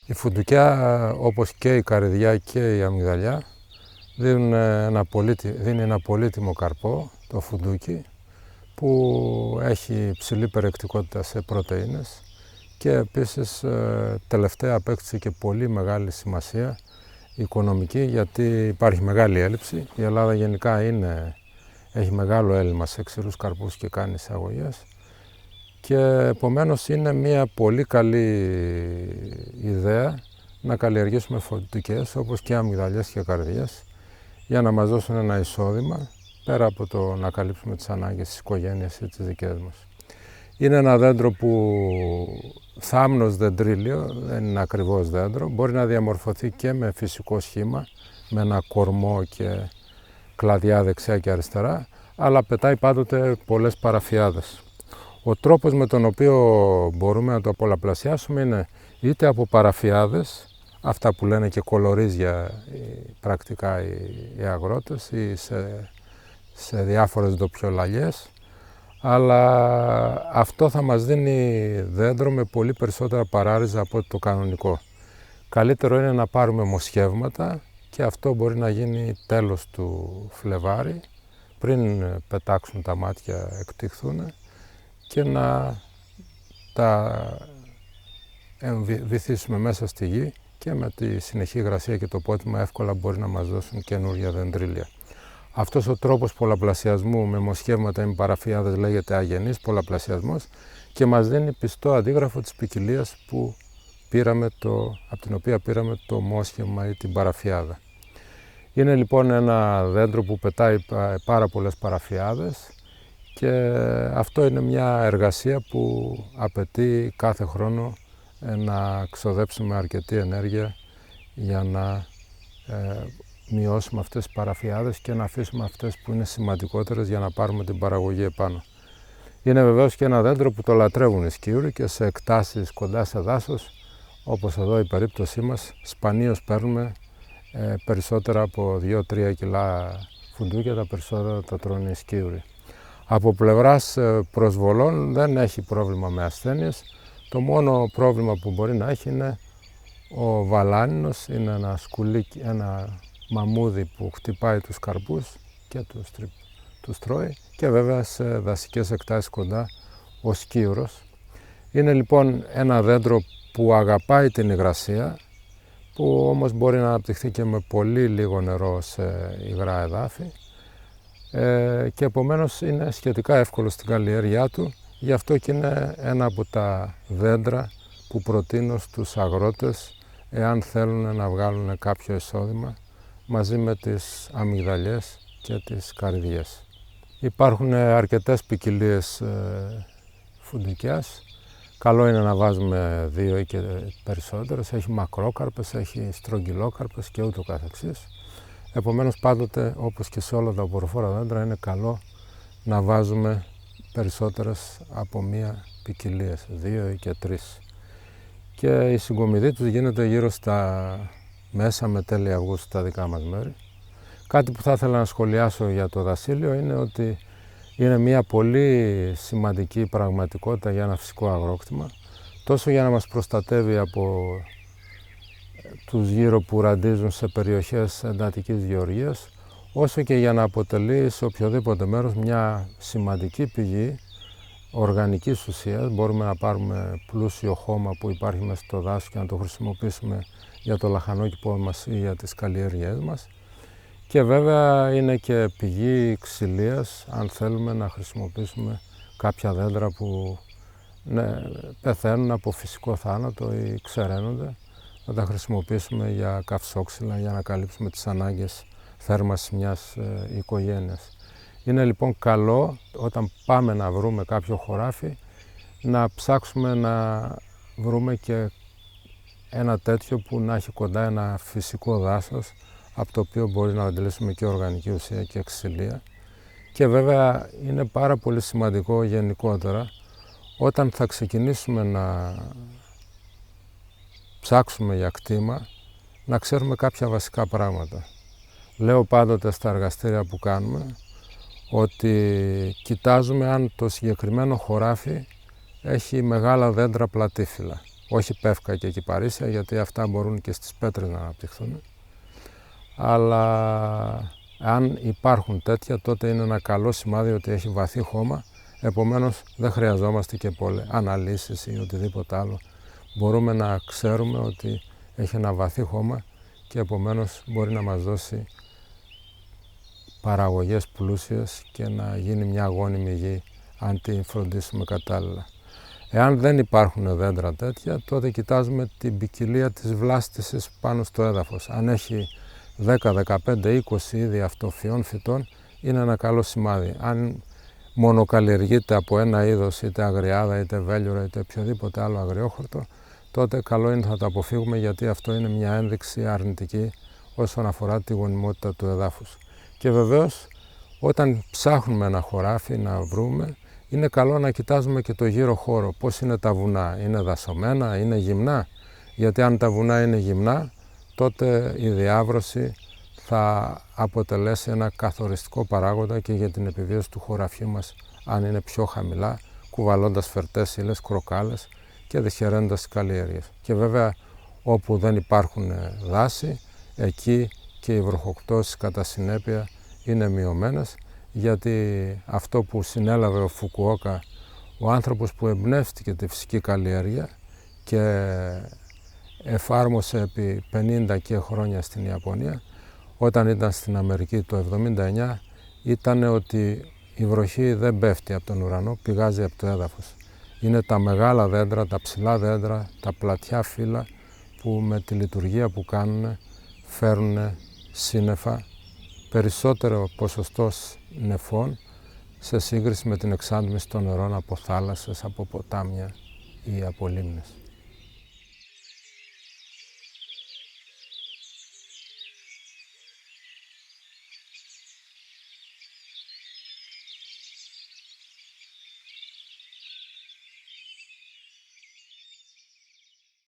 Η φουντουκιά, όπως και η καρυδιά και η αμυγδαλιά, δίνει ένα πολύτιμο καρπό, το φουντούκι, που έχει υψηλή περιεκτικότητα σε πρωτεΐνες και επίσης τελευταία απέκτησε και πολύ μεγάλη σημασία οικονομική, γιατί υπάρχει μεγάλη έλλειψη. Η Ελλάδα γενικά έχει μεγάλο έλλειμμα σε ξηρούς καρπούς και κάνει εισαγωγές και επομένως είναι μια πολύ καλή ιδέα να καλλιεργήσουμε φουντουκιές όπως και αμυγδαλιές και καρδιές για να μας δώσουν ένα εισόδημα πέρα από το να καλύψουμε τις ανάγκες της οικογένειας ή τις δικές μας. Είναι ένα δέντρο που θάμνος δεντρίλιο, δεν είναι ακριβώς δέντρο, μπορεί να διαμορφωθεί και με φυσικό σχήμα, με ένα κορμό και κλαδιά δεξιά και αριστερά, αλλά πετάει πάντοτε πολλές παραφιάδες. Ο τρόπος με τον οποίο μπορούμε να το πολλαπλασιάσουμε είναι είτε από παραφιάδες, αυτά που λένε και κολορίζια πρακτικά οι αγρότες, ή σε διάφορες ντοπιολαλιές, αλλά αυτό θα μας δίνει δέντρο με πολύ περισσότερα παράριζα από το κανονικό. Καλύτερο είναι να πάρουμε μοσχεύματα και αυτό μπορεί να γίνει τέλος του Φλεβάρι, πριν πετάξουν τα μάτια, εκτυχθούν, και να τα βυθίσουμε μέσα στη γη και με τη συνεχή υγρασία και το πότιμα εύκολα μπορεί να μας δώσουν καινούργια δεντρίλια. Αυτός ο τρόπος πολλαπλασιασμού με μοσχεύματα ή με παραφιάδες λέγεται αγενής πολλαπλασιασμός και μας δίνει πιστό αντίγραφο της ποικιλίας από την οποία πήραμε το μόσχευμα ή την παραφιάδα. Είναι λοιπόν ένα δέντρο που πετάει πάρα πολλές παραφιάδες και αυτό είναι μια εργασία που απαιτεί κάθε χρόνο να ξοδέψουμε αρκετή ενέργεια για να μειώσουμε αυτές τις παραφιάδες και να αφήσουμε αυτές που είναι σημαντικότερες για να πάρουμε την παραγωγή επάνω. Είναι βεβαίως και ένα δέντρο που το λατρεύουν οι σκύουροι και σε εκτάσεις κοντά σε δάσος, όπως εδώ η περίπτωσή μας, σπανίως παίρνουμε περισσότερα από 2-3 κιλά φουντούκια, τα περισσότερα τα τρώνε οι σκύουροι. Από πλευράς προσβολών δεν έχει πρόβλημα με ασθένειες. Το μόνο πρόβλημα που μπορεί να έχει είναι ο βαλάνινος, είναι ένα μαμούδι που χτυπάει τους καρπούς και τους τρώει, και βέβαια σε δασικές εκτάσεις κοντά ο σκύουρος. Είναι λοιπόν ένα δέντρο που αγαπάει την υγρασία, που όμως μπορεί να αναπτυχθεί και με πολύ λίγο νερό σε υγρά εδάφη και επομένως είναι σχετικά εύκολο στην καλλιέργειά του. Γι' αυτό και είναι ένα από τα δέντρα που προτείνω στους αγρότες εάν θέλουν να βγάλουν κάποιο εισόδημα μαζί με τις αμυγδαλιές και τις καρυδιές. Υπάρχουν αρκετές ποικιλίες φουντουκιάς. Καλό είναι να βάζουμε 2 ή και περισσότερες. Έχει μακρόκαρπες, έχει στρογγυλόκαρπες και ούτω καθεξής. Επομένως πάντοτε, όπως και σε όλα τα οποροφόρα δέντρα, είναι καλό να βάζουμε περισσότερες από μία ποικιλία, 2 ή και 3. Και η συγκομιδή τους γίνεται γύρω στα μέσα με τέλη Αυγούστου στα δικά μας μέρη. Κάτι που θα ήθελα να σχολιάσω για το δασίλειο είναι ότι είναι μια πολύ σημαντική πραγματικότητα για ένα φυσικό αγρόκτημα, τόσο για να μας προστατεύει από τους γύρω που ραντίζουν σε περιοχές εντατικής γεωργίας, όσο και για να αποτελεί σε οποιοδήποτε μέρος μια σημαντική πηγή οργανικής ουσίας. Μπορούμε να πάρουμε πλούσιο χώμα που υπάρχει μέσα στο δάσος και να το χρησιμοποιήσουμε για το λαχανόκηπό μας ή για τις καλλιέργειές μας. Και βέβαια είναι και πηγή ξυλίας, αν θέλουμε να χρησιμοποιήσουμε κάποια δέντρα που πεθαίνουν από φυσικό θάνατο ή ξεραίνονται, να τα χρησιμοποιήσουμε για καυσόξυλα, για να καλύψουμε τις ανάγκες θέρμανσης μιας οικογένειας. Είναι λοιπόν καλό όταν πάμε να βρούμε κάποιο χωράφι να ψάξουμε να βρούμε και ένα τέτοιο που να έχει κοντά ένα φυσικό δάσος, από το οποίο μπορεί να αντιλήσουμε και οργανική ουσία και ξυλία. Και βέβαια είναι πάρα πολύ σημαντικό γενικότερα όταν θα ξεκινήσουμε να ψάξουμε για κτήμα να ξέρουμε κάποια βασικά πράγματα. Λέω πάντοτε στα εργαστήρια που κάνουμε ότι κοιτάζουμε αν το συγκεκριμένο χωράφι έχει μεγάλα δέντρα πλατήφυλλα. όχι πεύκα και κυπαρίσια, γιατί αυτά μπορούν και στις πέτρες να αναπτυχθούν. Αλλά αν υπάρχουν τέτοια, τότε είναι ένα καλό σημάδι ότι έχει βαθύ χώμα, επομένως δεν χρειαζόμαστε και πολλές αναλύσεις ή οτιδήποτε άλλο. Μπορούμε να ξέρουμε ότι έχει ένα βαθύ χώμα και επομένως μπορεί να μας δώσει παραγωγές πλούσιες και να γίνει μια αγώνιμη γη αν τη φροντίσουμε κατάλληλα. Εάν δεν υπάρχουν δέντρα τέτοια, τότε κοιτάζουμε την ποικιλία της βλάστησης πάνω στο έδαφος. Αν έχει 10, 15, 20 είδη αυτοφυών φυτών, είναι ένα καλό σημάδι. Αν μονοκαλλιεργείται από ένα είδος, είτε αγριάδα, είτε βέλιουρα, είτε οποιοδήποτε άλλο αγριόχορτο, τότε καλό είναι να το αποφύγουμε, γιατί αυτό είναι μια ένδειξη αρνητική όσον αφορά τη γονιμότητα του εδάφους. Και βεβαίως, όταν ψάχνουμε ένα χωράφι να βρούμε, είναι καλό να κοιτάζουμε και το γύρο χώρο. Πώς είναι τα βουνά, είναι δασωμένα, είναι γυμνά. Γιατί αν τα βουνά είναι γυμνά, τότε η διάβρωση θα αποτελέσει ένα καθοριστικό παράγοντα και για την επιβίωση του χωραφιού μας, αν είναι πιο χαμηλά, κουβαλώντας φερτές ύλες, κροκάλες και δυσχεραίνοντας τις καλλιέργειες. Και βέβαια, όπου δεν υπάρχουν δάση, εκεί και οι βροχοκτώσεις κατά συνέπεια είναι μειωμένες, γιατί αυτό που συνέλαβε ο Φουκουόκα, ο άνθρωπος που εμπνεύστηκε τη φυσική καλλιέργεια και εφάρμοσε επί 50 και χρόνια στην Ιαπωνία, όταν ήταν στην Αμερική το 1979, ήταν ότι η βροχή δεν πέφτει από τον ουρανό, πηγάζει από το έδαφος. Είναι τα μεγάλα δέντρα, τα ψηλά δέντρα, τα πλατιά φύλλα που με τη λειτουργία που κάνουν φέρνουν σύννεφα, περισσότερο ποσοστό νεφών σε σύγκριση με την εξάντμιση των νερών από θάλασσες, από ποτάμια ή από λίμνες.